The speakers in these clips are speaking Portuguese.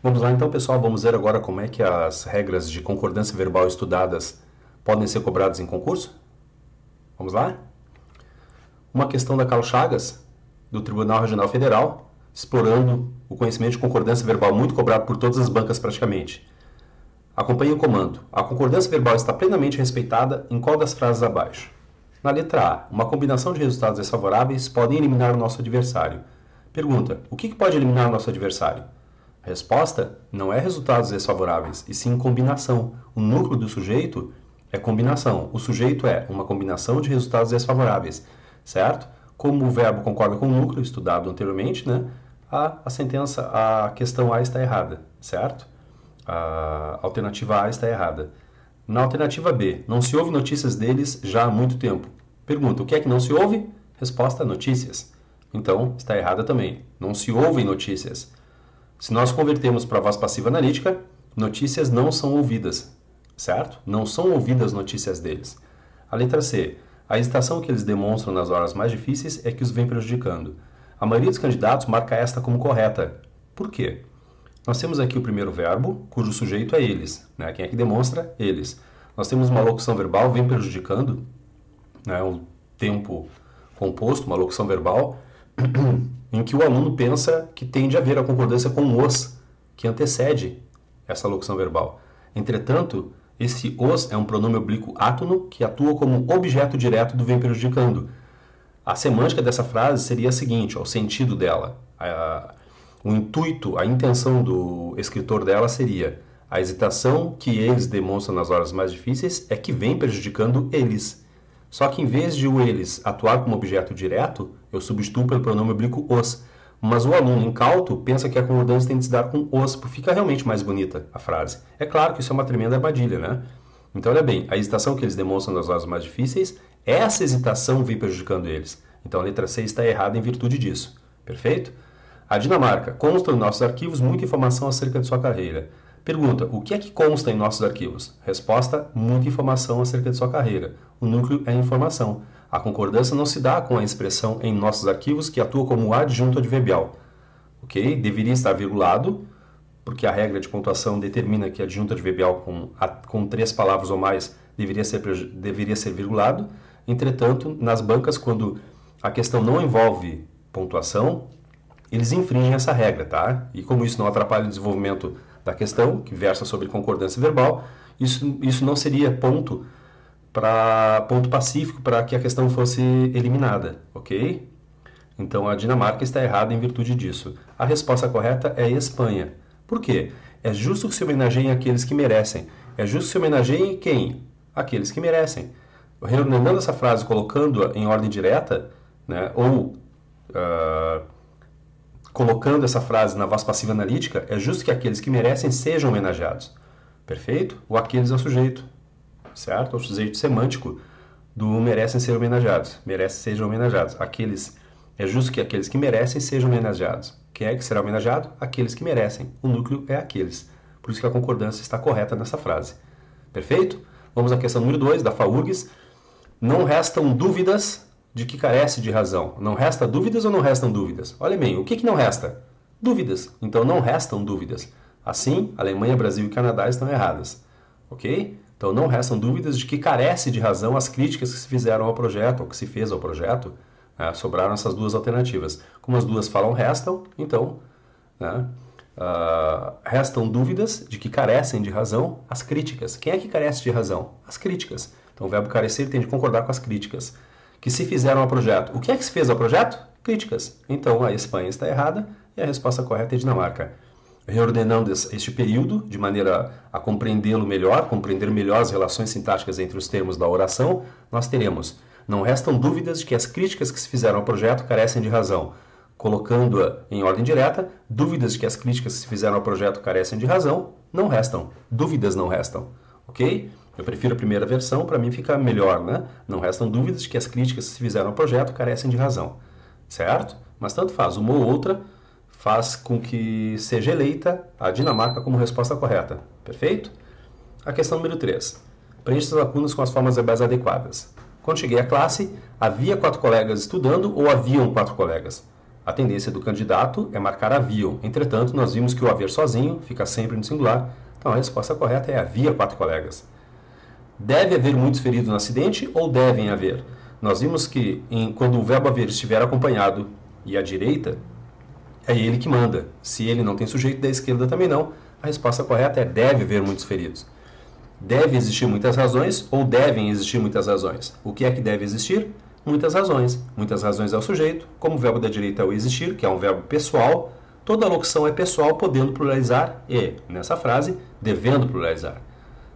Vamos lá então, pessoal, vamos ver agora como é que as regras de concordância verbal estudadas podem ser cobradas em concurso? Vamos lá? Uma questão da Carlos Chagas, do Tribunal Regional Federal, explorando o conhecimento de concordância verbal muito cobrado por todas as bancas praticamente. Acompanhe o comando. A concordância verbal está plenamente respeitada em qual das frases abaixo? Na letra A, uma combinação de resultados desfavoráveis podem eliminar o nosso adversário. Pergunta, o que pode eliminar o nosso adversário? A resposta não é resultados desfavoráveis, e sim combinação. O núcleo do sujeito é combinação. O sujeito é uma combinação de resultados desfavoráveis, certo? Como o verbo concorda com o núcleo, estudado anteriormente, né? A questão A está errada, certo? A alternativa A está errada. Na alternativa B, não se ouve notícias deles já há muito tempo. Pergunta, o que é que não se ouve? Resposta, notícias. Então, está errada também. Não se ouvem notícias. Se nós convertermos para a voz passiva analítica, notícias não são ouvidas, certo? Não são ouvidas notícias deles. A letra C, a hesitação que eles demonstram nas horas mais difíceis é que os vem prejudicando. A maioria dos candidatos marca esta como correta. Por quê? Nós temos aqui o primeiro verbo, cujo sujeito é eles. Né? Quem é que demonstra? Eles. Nós temos uma locução verbal, vem prejudicando, né? Um tempo composto, uma locução verbal, em que o aluno pensa que tem de haver a concordância com os, que antecede essa locução verbal. Entretanto, esse os é um pronome oblíquo átono que atua como objeto direto do vem prejudicando. A semântica dessa frase seria a seguinte, ó, o sentido dela. O intuito, a intenção do escritor dela seria: a hesitação que eles demonstram nas horas mais difíceis é que vem prejudicando eles. Só que em vez de o eles atuar como objeto direto, eu substituo pelo pronome oblíquo os. Mas o aluno incauto pensa que a concordância tem de se dar com os, porque fica realmente mais bonita a frase. É claro que isso é uma tremenda armadilha, né? Então, olha bem, a hesitação que eles demonstram nas horas mais difíceis, essa hesitação vem prejudicando eles. Então, a letra C está errada em virtude disso. Perfeito? A Dinamarca. Consta em nossos arquivos muita informação acerca de sua carreira. Pergunta, o que é que consta em nossos arquivos? Resposta, muita informação acerca de sua carreira. O núcleo é informação. A concordância não se dá com a expressão em nossos arquivos que atua como adjunto adverbial. Ok? Deveria estar virgulado, porque a regra de pontuação determina que adjunto adverbial com 3 palavras ou mais deveria ser virgulado. Entretanto, nas bancas, quando a questão não envolve pontuação, eles infringem essa regra, tá? E como isso não atrapalha o desenvolvimento da questão, que versa sobre concordância verbal, isso não seria ponto pacífico para que a questão fosse eliminada, ok? Então a Dinamarca está errada em virtude disso. A resposta correta é Espanha. Por quê? É justo que se homenageiem aqueles que merecem. É justo que se homenageiem quem? Aqueles que merecem. Reordenando essa frase, colocando-a em ordem direta, né, ou colocando essa frase na voz passiva analítica, é justo que aqueles que merecem sejam homenageados. Perfeito? O aqueles é o sujeito, certo? É o sujeito semântico do merecem ser homenageados. Merecem sejam homenageados. É justo que aqueles que merecem sejam homenageados. Quem é que será homenageado? Aqueles que merecem. O núcleo é aqueles. Por isso que a concordância está correta nessa frase. Perfeito? Vamos à questão número 2, da FAURGS. Não restam dúvidas de que carece de razão. Não resta dúvidas ou não restam dúvidas? Olha bem, o que não resta? Dúvidas. Então não restam dúvidas. Assim, Alemanha, Brasil e Canadá estão erradas. Ok? Então não restam dúvidas de que carece de razão as críticas que se fizeram ao projeto, ou que se fez ao projeto. Né? Sobraram essas duas alternativas. Como as duas falam restam, então, né? Restam dúvidas de que carecem de razão as críticas. Quem é que carece de razão? As críticas. Então o verbo carecer tem de concordar com as críticas que se fizeram ao projeto. O que é que se fez ao projeto? Críticas. Então a Espanha está errada e a resposta correta é Dinamarca. Reordenando este período de maneira a compreendê-lo melhor, compreender melhor as relações sintáticas entre os termos da oração, nós teremos: não restam dúvidas de que as críticas que se fizeram ao projeto carecem de razão. Colocando-a em ordem direta, dúvidas de que as críticas que se fizeram ao projeto carecem de razão, não restam. Dúvidas não restam. Ok? Eu prefiro a primeira versão, para mim fica melhor, né? Não restam dúvidas de que as críticas que se fizeram ao projeto carecem de razão. Certo? Mas tanto faz, uma ou outra faz com que seja eleita a Dinamarca como resposta correta. Perfeito? A questão número 3. Preencha as lacunas com as formas verbais adequadas. Quando cheguei à classe, havia 4 colegas estudando ou haviam 4 colegas? A tendência do candidato é marcar haviam. Entretanto, nós vimos que o haver sozinho fica sempre no singular. Então, a resposta correta é havia 4 colegas. Deve haver muitos feridos no acidente ou devem haver? Nós vimos que quando o verbo haver estiver acompanhado e à direita, é ele que manda. Se ele não tem sujeito, da esquerda também não. A resposta correta é deve haver muitos feridos. Deve existir muitas razões ou devem existir muitas razões? O que é que deve existir? Muitas razões. Muitas razões é o sujeito. Como o verbo da direita é o existir, que é um verbo pessoal, toda locução é pessoal, podendo pluralizar e, nessa frase, devendo pluralizar.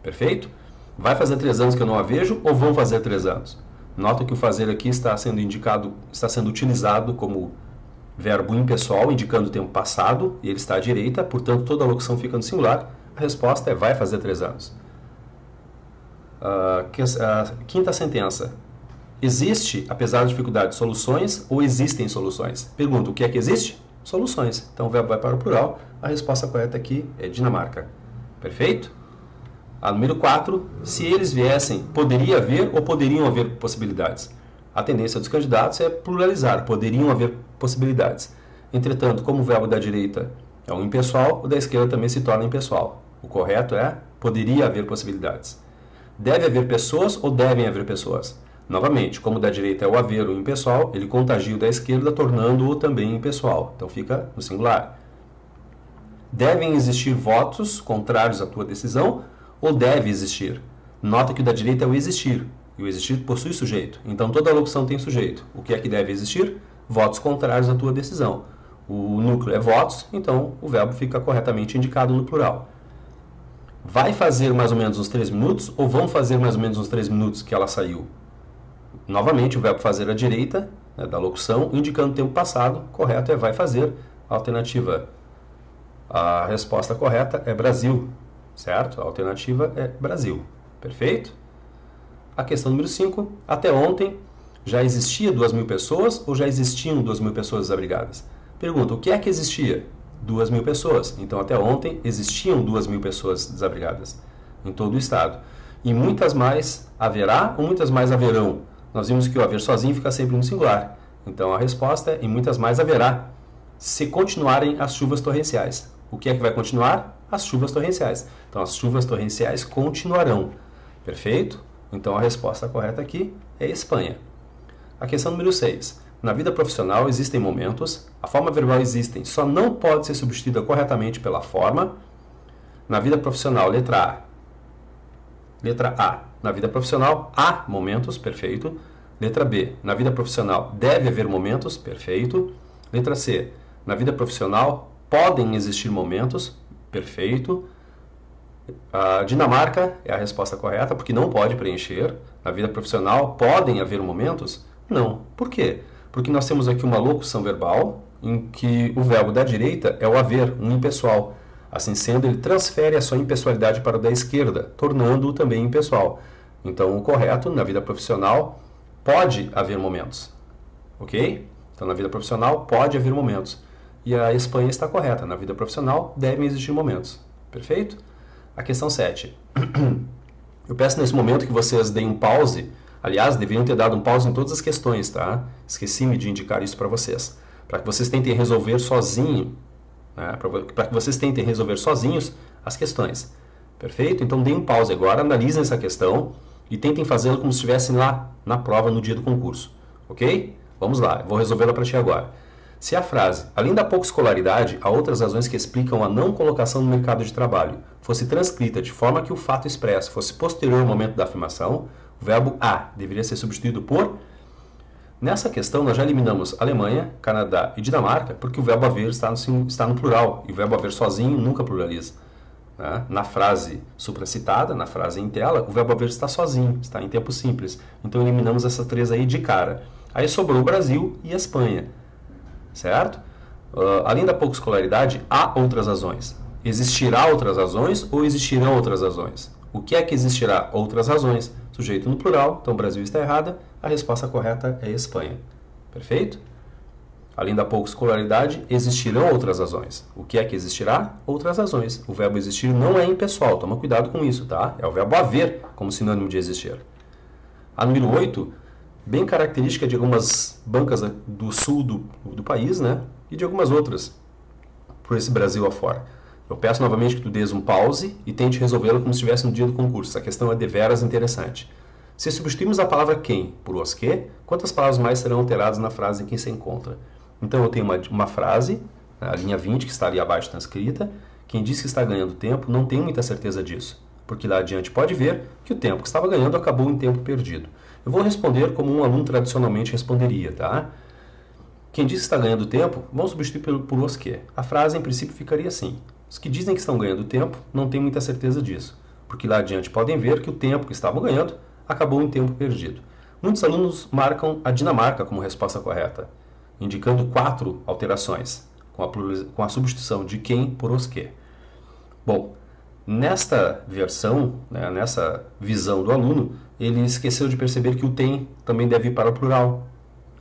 Perfeito? Vai fazer 3 anos que eu não a vejo ou vão fazer 3 anos? Nota que o fazer aqui está sendo utilizado como verbo impessoal, indicando o tempo passado, e ele está à direita, portanto toda a locução fica no singular. A resposta é vai fazer 3 anos. A quinta sentença. Existe, apesar da dificuldade, soluções ou existem soluções? Pergunta, o que é que existe? Soluções. Então o verbo vai para o plural. A resposta correta aqui é Dinamarca. Perfeito? A número 4, se eles viessem, poderia haver ou poderiam haver possibilidades? A tendência dos candidatos é pluralizar, poderiam haver possibilidades. Entretanto, como o verbo da direita é um impessoal, o da esquerda também se torna impessoal. O correto é poderia haver possibilidades. Deve haver pessoas ou devem haver pessoas? Novamente, como o da direita é o haver, o impessoal, ele contagia o da esquerda, tornando-o também impessoal. Então fica no singular. Devem existir votos contrários à tua decisão ou deve existir? Nota que o da direita é o existir, e o existir possui sujeito. Então toda locução tem sujeito. O que é que deve existir? Votos contrários à tua decisão. O núcleo é votos, então o verbo fica corretamente indicado no plural. Vai fazer mais ou menos uns 3 minutos ou vão fazer mais ou menos uns 3 minutos que ela saiu? Novamente, o verbo fazer à direita, né, da locução, indicando o tempo passado. Correto é vai fazer. Alternativa. A resposta correta é Brasil. Certo? A alternativa é Brasil. Perfeito? A questão número 5. Até ontem, já existia 2.000 pessoas ou já existiam 2.000 pessoas desabrigadas? Pergunta, o que é que existia? 2.000 pessoas. Então, até ontem, existiam 2.000 pessoas desabrigadas em todo o estado. E muitas mais haverá ou muitas mais haverão? Nós vimos que o haver sozinho fica sempre no singular. Então, a resposta é, e muitas mais haverá, se continuarem as chuvas torrenciais. O que é que vai continuar? As chuvas torrenciais. Então, as chuvas torrenciais continuarão. Perfeito? Então, a resposta correta aqui é Espanha. A questão número 6. Na vida profissional existem momentos, a forma verbal existem, só não pode ser substituída corretamente pela forma. Na vida profissional, letra A. Letra A. Na vida profissional, há momentos, perfeito. Letra B. Na vida profissional, deve haver momentos, perfeito. Letra C. Na vida profissional, podem existir momentos, perfeito. A Dinamarca é a resposta correta, porque não pode preencher. Na vida profissional, podem haver momentos? Não. Por quê? Porque nós temos aqui uma locução verbal em que o verbo da direita é o haver, um impessoal. Assim sendo, ele transfere a sua impessoalidade para o da esquerda, tornando-o também impessoal. Então, o correto, na vida profissional, pode haver momentos. Ok? Então, na vida profissional, pode haver momentos. E a Espanha está correta. Na vida profissional, devem existir momentos. Perfeito? A questão 7. Eu peço nesse momento que vocês deem um pause. Aliás, deveriam ter dado um pause em todas as questões, tá? Esqueci-me de indicar isso para vocês. Para que vocês tentem resolver sozinho, né? Para que vocês tentem resolver sozinhos as questões. Perfeito? Então, deem um pause agora, analisem essa questão e tentem fazê-la como se estivessem lá na prova no dia do concurso. Ok? Vamos lá, eu vou resolvê-la para ti agora. Se a frase, além da pouca escolaridade, há outras razões que explicam a não colocação no mercado de trabalho, fosse transcrita de forma que o fato expresso fosse posterior ao momento da afirmação, o verbo a deveria ser substituído por... Nessa questão, nós já eliminamos Alemanha, Canadá e Dinamarca, porque o verbo haver está no plural, e o verbo haver sozinho nunca pluraliza. Né? Na frase supracitada, na frase em tela, o verbo haver está sozinho, está em tempo simples. Então, eliminamos essas 3 aí de cara. Aí sobrou o Brasil e a Espanha. Certo? Além da pouca escolaridade, há outras razões. Existirá outras razões ou existirão outras razões? O que é que existirá? Outras razões. Sujeito no plural, então o Brasil está errada. A resposta correta é Espanha. Perfeito? Além da pouca escolaridade, existirão outras razões. O que é que existirá? Outras razões. O verbo existir não é impessoal, toma cuidado com isso, tá? É o verbo haver como sinônimo de existir. A número 8, bem característica de algumas bancas do sul do país, né? E de algumas outras por esse Brasil afora. Eu peço novamente que tu dês um pause e tente resolvê-la como se estivesse no dia do concurso. Essa questão é deveras interessante. Se substituirmos a palavra quem por os que, quantas palavras mais serão alteradas na frase em que se encontra? Então eu tenho uma frase, a linha 20, que está ali abaixo transcrita. Quem diz que está ganhando tempo não tem muita certeza disso, porque lá adiante pode ver que o tempo que estava ganhando acabou em tempo perdido. Eu vou responder como um aluno tradicionalmente responderia, tá? Quem diz que está ganhando tempo, vamos substituir por os que. A frase, em princípio, ficaria assim. Os que dizem que estão ganhando tempo não têm muita certeza disso, porque lá adiante podem ver que o tempo que estavam ganhando acabou em tempo perdido. Muitos alunos marcam a Dinamarca como resposta correta, indicando 4 alterações, com a substituição de quem por os que. Bom, nesta versão, né, nessa visão do aluno, ele esqueceu de perceber que o tem também deve ir para o plural.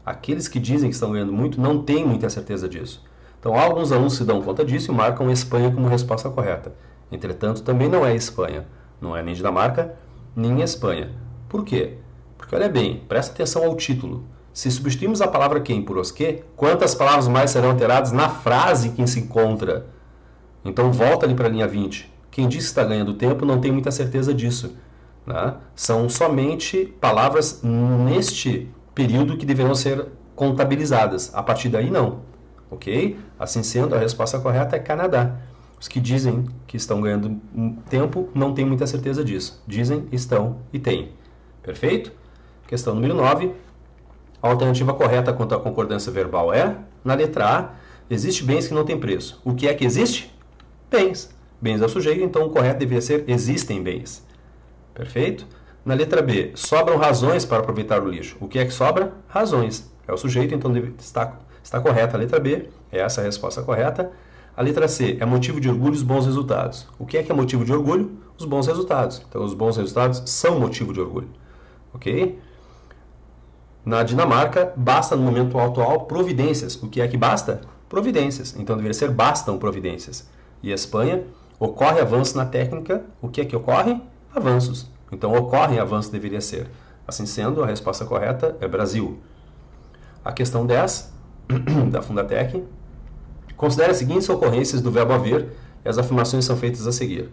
Aqueles que dizem que estão ganhando muito não têm muita certeza disso. Então, alguns alunos se dão conta disso e marcam Espanha como resposta correta. Entretanto, também não é Espanha. Não é nem Dinamarca, nem Espanha. Por quê? Porque, olha bem, presta atenção ao título. Se substituirmos a palavra quem por os que, quantas palavras mais serão alteradas na frase que se encontra? Então, volta ali para a linha 20. Quem diz que está ganhando tempo não tem muita certeza disso, né? São somente palavras neste período que deverão ser contabilizadas. A partir daí, não. Ok? Assim sendo, a resposta correta é Canadá. Os que dizem que estão ganhando tempo não têm muita certeza disso. Dizem, estão e têm. Perfeito? Questão número 9. A alternativa correta quanto à concordância verbal é, na letra A, existe bens que não têm preço. O que é que existe? Bens. Bens é o sujeito, então o correto deveria ser existem bens. Perfeito? Na letra B, sobram razões para aproveitar o lixo. O que é que sobra? Razões. É o sujeito, então está correta a letra B. É essa a resposta correta. A letra C é motivo de orgulho os bons resultados. O que é motivo de orgulho? Os bons resultados. Então, os bons resultados são motivo de orgulho. Ok? Na Dinamarca, basta no momento atual providências. O que é que basta? Providências. Então, deveria ser bastam providências. E a Espanha, ocorre avanço na técnica. O que é que ocorre? Avanços. Então, ocorrem avanços deveria ser. Assim sendo, a resposta correta é Brasil. A questão 10, da Fundatec. Considere as seguintes ocorrências do verbo haver e as afirmações são feitas a seguir.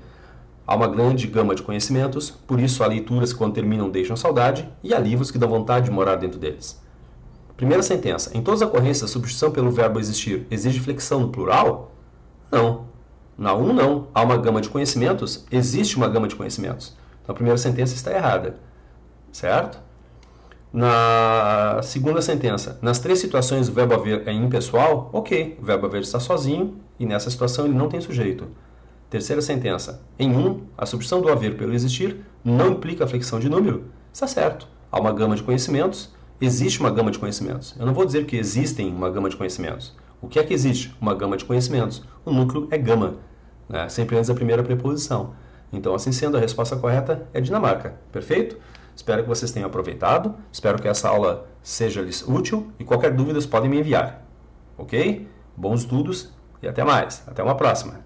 Há uma grande gama de conhecimentos, por isso há leituras que quando terminam deixam saudade e há livros que dão vontade de morar dentro deles. Primeira sentença. Em todas as ocorrências, a substituição pelo verbo existir exige flexão no plural? Não. Na 1, não. Há uma gama de conhecimentos? Existe uma gama de conhecimentos. Então, a primeira sentença está errada. Certo? Na segunda sentença, nas 3 situações o verbo haver é impessoal, ok, o verbo haver está sozinho e nessa situação ele não tem sujeito. Terceira sentença, em 1, a substituição do haver pelo existir não implica a flexão de número, está certo. Há uma gama de conhecimentos, existe uma gama de conhecimentos. Eu não vou dizer que existem uma gama de conhecimentos. O que é que existe? Uma gama de conhecimentos. O núcleo é gama, né? Sempre antes da primeira preposição. Então, assim sendo, a resposta correta é Dinamarca. Perfeito? Espero que vocês tenham aproveitado. Espero que essa aula seja-lhes útil e qualquer dúvida podem me enviar. Ok? Bons estudos e até mais. Até uma próxima.